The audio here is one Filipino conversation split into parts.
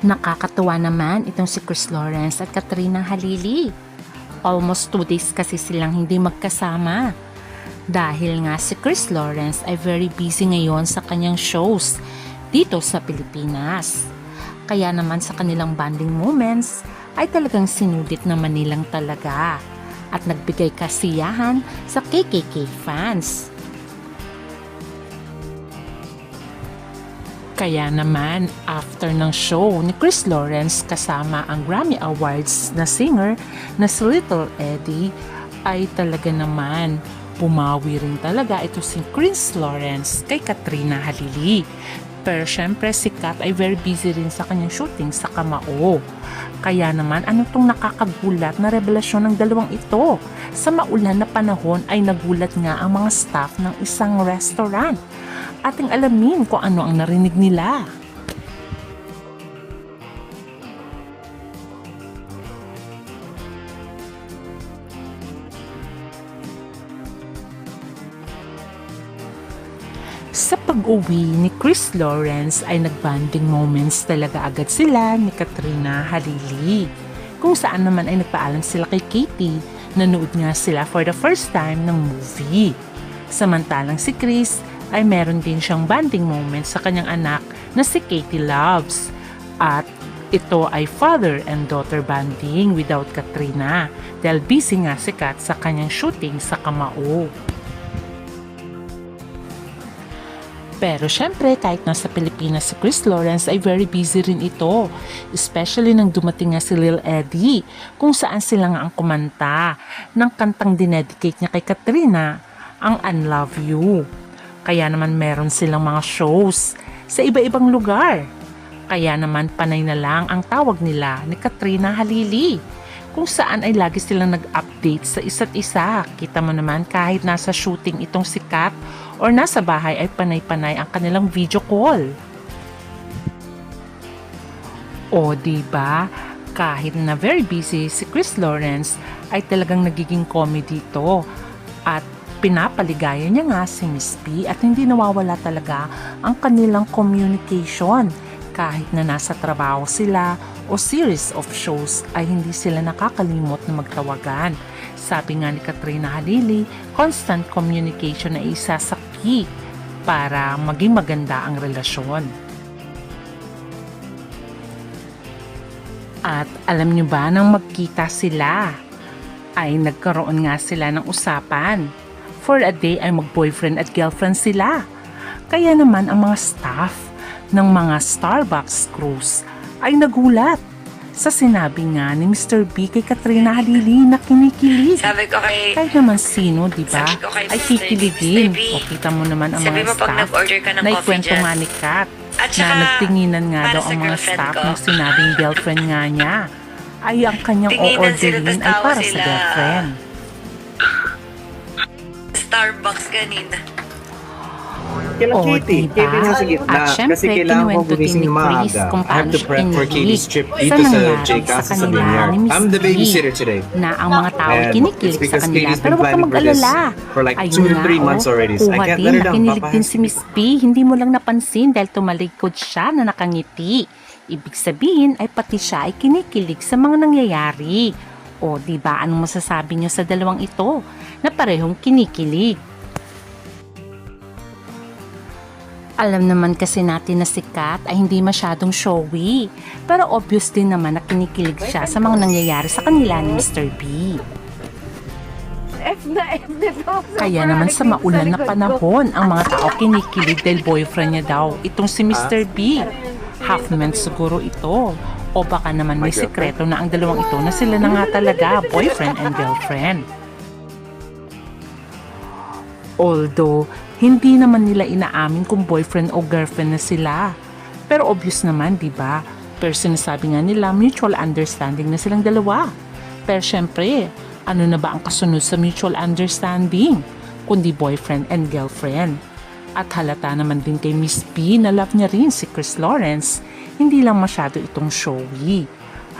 Nakakatuwa naman itong si Chris Lawrence at Katrina Halili. Almost 2 days kasi silang hindi magkasama. Dahil nga si Chris Lawrence ay very busy ngayon sa kanyang shows dito sa Pilipinas. Kaya naman sa kanilang bonding moments ay talagang sinudit naman nilang talaga at nagbigay kasiyahan sa KKK fans. Kaya naman, after ng show ni Chris Lawrence kasama ang Grammy Awards na singer na si Little Eddie, ay talaga naman bumawi rin talaga ito si Chris Lawrence kay Katrina Halili. Pero syempre si Kat ay very busy rin sa kanyang shooting sa Kamao. Kaya naman ano tong nakakagulat na revelasyon ng dalawang ito? Sa maulan na panahon ay nagulat nga ang mga staff ng isang restaurant. Ating alamin kung ano ang narinig nila. Sa pag-uwi ni Chris Lawrence ay nagbanding moments talaga agad sila ni Katrina Halili. Kung saan naman ay nagpaalam sila kay Katie, nanood nga sila for the first time ng movie. Samantalang si Chris ay meron din siyang bonding moment sa kanyang anak na si Katie Loves. At ito ay father and daughter bonding without Katrina dahil busy nga si Kat sa kanyang shooting sa Kamao. Pero syempre kahit nasa Pilipinas si Chris Lawrence ay very busy rin ito. Especially nang dumating nga si Lil Eddie kung saan sila nga ang kumanta ng kantang dinedicate niya kay Katrina, ang Unlove You. Kaya naman meron silang mga shows sa iba-ibang lugar. Kaya naman panay na lang ang tawag nila ni Katrina Halili. Kung saan ay lagi silang nag-update sa isa't isa. Kita mo naman kahit nasa shooting itong si Kat or nasa bahay ay panay-panay ang kanilang video call. O diba? Kahit na very busy si Chris Lawrence ay talagang nagiging comedy ito. At pinapaligaya niya nga si Miss P at hindi nawawala talaga ang kanilang communication. Kahit na nasa trabaho sila o series of shows ay hindi sila nakakalimot na magtawagan. Sabi nga ni Katrina Halili, constant communication ay isa sa key para maging maganda ang relasyon. At alam niyo ba nang magkita sila ay nagkaroon nga sila ng usapan. For a day ay mag-boyfriend at girlfriend sila. Kaya naman ang mga staff ng mga Starbucks crews ay nagulat sa sinabi nga ni Mr. B kay Katrina Halili na kinikilig. Sabi ko kay... Kahit naman sino, di ba, Sabi ko kay ay Mr. kikiligin. B, O kita mo naman ang sabi mga mo pag staff nag-order ka ng na coffee ikwento dyan. nga ni Kat At na saka, nagtinginan nga para daw sa ang mga girlfriend staff ko. ng sinabing girlfriend nga niya ay ang kanyang Tinginan sila, o-orderin tas ay tawa para sa sila. girlfriend. Starbucks kanina. Kailan Oh, Katie? diba? Katie nasa gitna. At syempre, Kasi kailangan ko kinuwento din gumising ni ng Chris maaga. kung I have paano to siya prep for Katie's trip dito sa nangyari J. Casa sa sa kanila Binyar. ni Miss I'm the B, babysitter today. na ang mga tao And it's kinikilig sa because kanila. Katie's Pero been huwag kang planning for this mag-alala. for like Ayun 2 to nga, 3 months already. So I kuha can't din let her na down. kinilig Papa din has si Miss B. Hindi mo lang napansin dahil tumalikod siya na nakangiti. Ibig sabihin ay pati siya ay kinikilig sa mga nangyayari. O diba, anong masasabi niyo sa dalawang ito na parehong kinikilig? Alam naman kasi natin na si Kat ay hindi masyadong showy. Pero obvious din naman na kinikilig siya sa mga nangyayari sa kanila ni Mr. B. Kaya naman sa maulan na panahon, ang mga tao kinikilig dahil boyfriend niya daw. Itong si Mr. B. Half meant siguro ito. O baka naman may sikreto na ang dalawang ito na sila na nga talaga, boyfriend and girlfriend. Although, hindi naman nila inaamin kung boyfriend o girlfriend na sila. Pero obvious naman, di ba? Pero sinasabi nga nila, mutual understanding na silang dalawa. Pero syempre, ano na ba ang kasunod sa mutual understanding? Kundi boyfriend and girlfriend. At halata naman din kay Miss B na love niya rin si Chris Lawrence. Hindi lang masyado itong showy.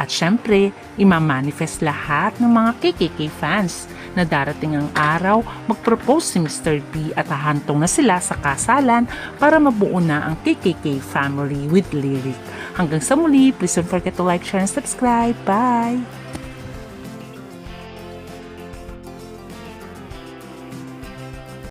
At syempre, imamanifest lahat ng mga KKK fans na darating ang araw mag-propose si Mr. B at hahantong na sila sa kasalan para mabuo na ang KKK family with Lyric. Hanggang sa muli, please don't forget to like, share, and subscribe. Bye!